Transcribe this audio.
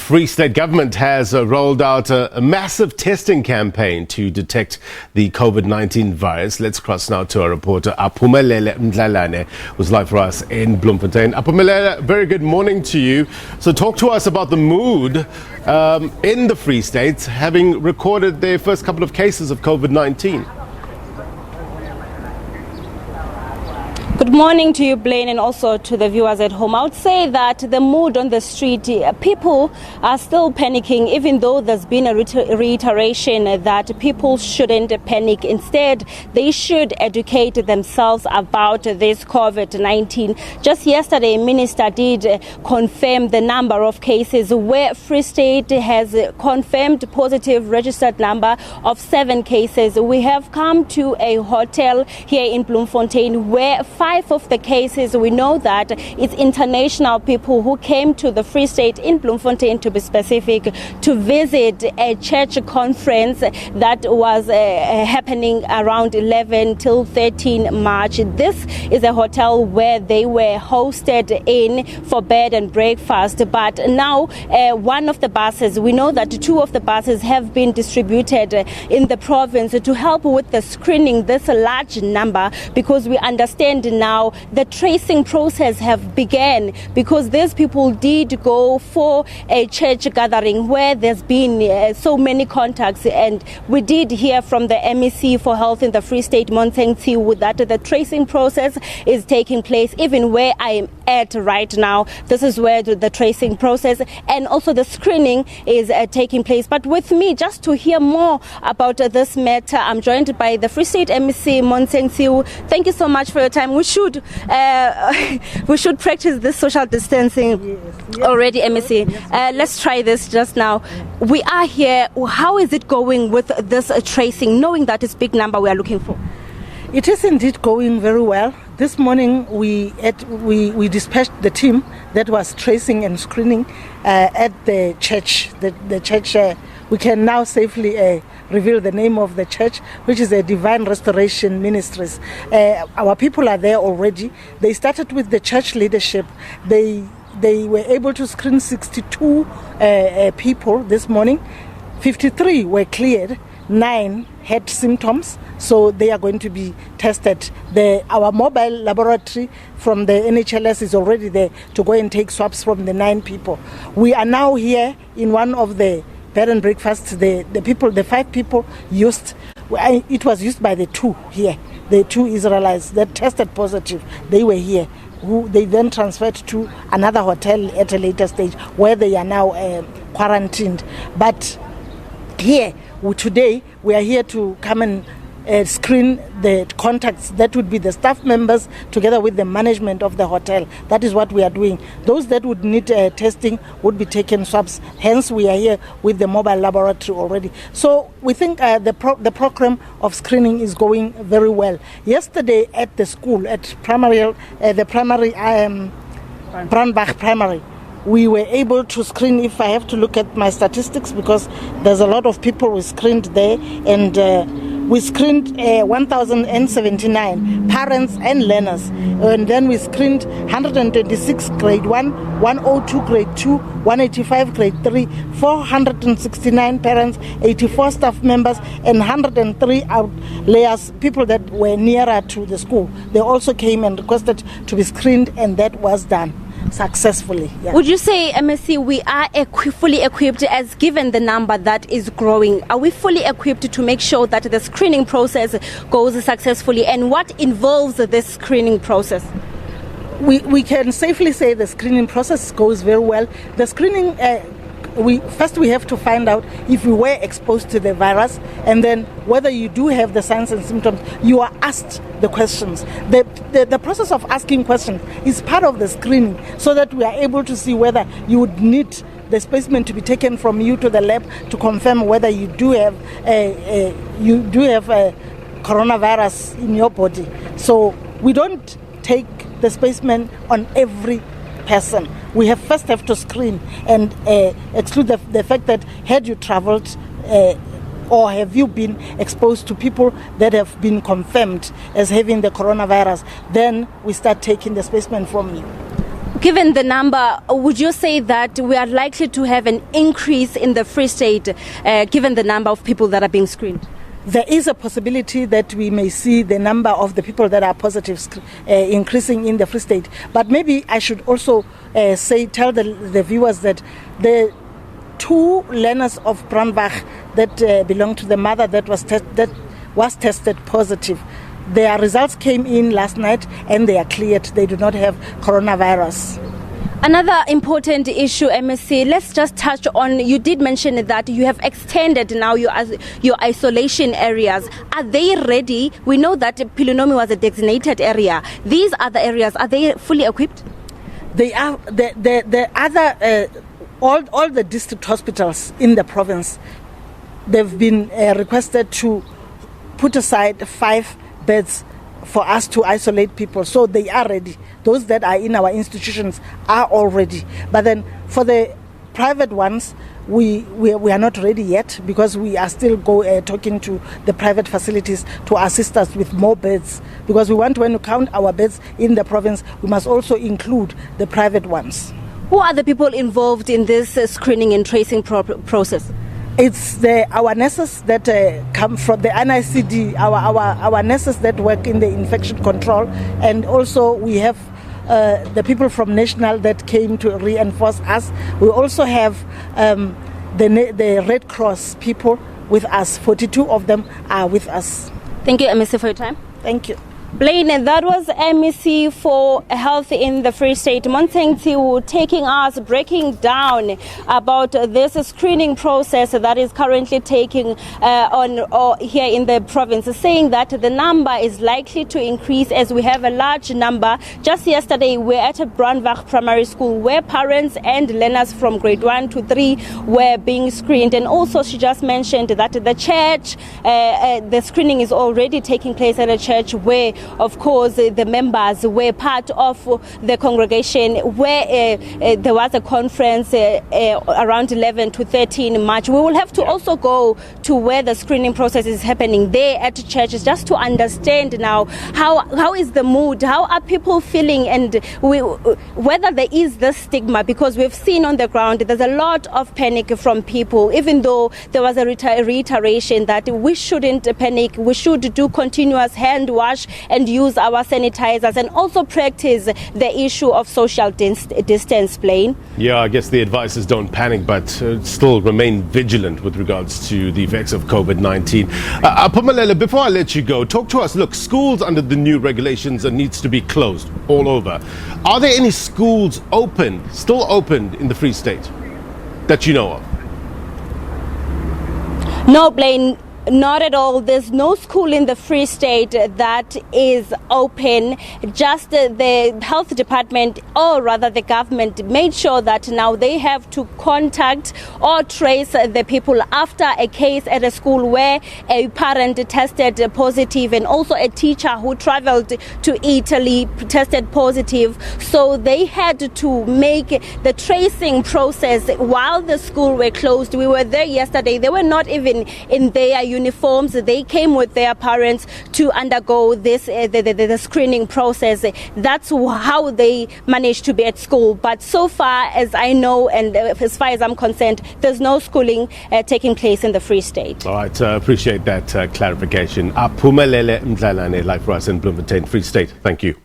Free State government has rolled out a massive testing campaign to detect the COVID-19 virus. Let's cross now to our reporter Aphumelele Mdlalane, who's live for us in Bloemfontein. Aphumelele, very good morning to you. So talk to us about the mood in the Free State, having recorded their first couple of cases of COVID-19. Good morning to you, Blaine, and also to the viewers at home. I would say that the mood on the street, people are still panicking, even though there's been a reiteration that people shouldn't panic. Instead, they should educate themselves about this COVID-19. Just yesterday, Minister did confirm the number of cases where Free State has confirmed positive registered number of 7 cases. We have come to a hotel here in Bloemfontein where 5 of the cases, we know that it's international people who came to the Free State in Bloemfontein, to be specific, to visit a church conference that was happening around 11 till 13 March. This is a hotel where they were hosted in for bed and breakfast. But now one of the buses, we know that 2 of the buses have been distributed in the province to help with the screening this large number, because we understand now the tracing process have begun, because these people did go for a church gathering where there's been so many contacts, and we did hear from the MEC for Health in the Free State, Monteng, that the tracing process is taking place. Even where I am at right now, this is where the tracing process and also the screening is taking place. But with me, just to hear more about this matter, I'm joined by the Free State MEC, Monteng. Thank you so much for your time. We should practice this social distancing already, MEC. Let's try this just now. We are here. How is it going with this tracing, knowing that it's big number we are looking for? It is indeed going very well. This morning we dispatched the team that was tracing and screening at the church. The church, we can now safely reveal the name of the church, which is a Divine Restoration Ministries. Our people are there already. They started with the church leadership. They were able to screen 62 people this morning. 53 were cleared. 9 had symptoms, so they are going to be tested. Our mobile laboratory from the NHLS is already there to go and take swabs from the 9 people. We are now here in one of the bed and breakfasts. The 5 people used, it was used by the 2 here, the 2 Israelites that tested positive. They were here, who they then transferred to another hotel at a later stage where they are now quarantined. But here, today, we are here to come and screen the contacts. That would be the staff members together with the management of the hotel. That is what we are doing. Those that would need testing would be taken swabs. Hence, we are here with the mobile laboratory already. So we think the program of screening is going very well. Yesterday at the school, at the primary Brandbach Primary, we were able to screen, if I have to look at my statistics, because there's a lot of people we screened there, and we screened 1,079 parents and learners. And then we screened 126 grade 1, 102 grade 2, 185 grade 3, 469 parents, 84 staff members, and 103 outlayers, people that were nearer to the school. They also came and requested to be screened, and that was done successfully. Yeah. Would you say, MSC, we are fully equipped, as given the number that is growing? Are we fully equipped to make sure that the screening process goes successfully? And what involves this screening process? We can safely say the screening process goes very well. The screening, we have to find out if we were exposed to the virus, and then whether you do have the signs and symptoms. You are asked the questions. The process of asking questions is part of the screening, so that we are able to see whether you would need the specimen to be taken from you to the lab to confirm whether you do have a coronavirus in your body. So we don't take the specimen on every person. We have to screen and exclude the fact that had you traveled or have you been exposed to people that have been confirmed as having the coronavirus, then we start taking the specimen from you. Given the number, would you say that we are likely to have an increase in the Free State given the number of people that are being screened? There is a possibility that we may see the number of the people that are positive increasing in the Free State. But maybe I should also tell the viewers that the 2 learners of Brandbach that belong to the mother that was tested positive, their results came in last night and they are cleared. They do not have coronavirus. Another important issue, MSC, let's just touch on, you did mention that you have extended now your isolation areas. Are they ready? We know that Pilonomi was a designated area. These other areas, are they fully equipped? They are. The other, all the district hospitals in the province, they've been requested to put aside 5 beds for us to isolate people, so they are ready. Those that are in our institutions are all ready. But then for the private ones, we are not ready yet, because we are still talking to the private facilities to assist us with more beds, because we want, when we count our beds in the province, we must also include the private ones. Who are the people involved in this screening and tracing process? It's our nurses that come from the NICD, our nurses that work in the infection control, and also we have the people from National that came to reinforce us. We also have the Red Cross people with us. 42 of them are with us. Thank you, MSC, for your time. Thank you. Blaine, that was MEC for Health in the Free State, Monteng taking us, breaking down about this screening process that is currently taking on here in the province, saying that the number is likely to increase as we have a large number. Just yesterday, we're at a Brandbach Primary School where parents and learners from grade 1 to 3 were being screened. And also, she just mentioned that the church, the screening is already taking place at a church where, of course, the members were part of the congregation, where there was a conference around 11 to 13 March. We will have to also go to where the screening process is happening there at churches, just to understand now how is the mood, how are people feeling, and whether there is this stigma, because we've seen on the ground there's a lot of panic from people, even though there was a reiteration that we shouldn't panic, we should do continuous hand wash and use our sanitizers, and also practice the issue of social distance. Blaine? Yeah, I guess the advice is don't panic, but still remain vigilant with regards to the effects of COVID-19. Aphumelele, before I let you go, talk to us. Look, schools under the new regulations needs to be closed all over. Are there any schools still open in the Free State that you know of? No, Blaine. Not at all. There's no school in the Free State that is open. Just the health department, or rather the government, made sure that now they have to contact or trace the people after a case at a school where a parent tested positive, and also a teacher who traveled to Italy tested positive. So they had to make the tracing process while the school were closed. We were there yesterday. They were not even in their uniforms. They came with their parents to undergo this the screening process. That's how they managed to be at school. But so far as I know, and as far as I'm concerned, there's no schooling taking place in the Free State. All right, appreciate that clarification. Aphumelele Mdlalane, live for us in Bloemfontein, Free State. Thank you.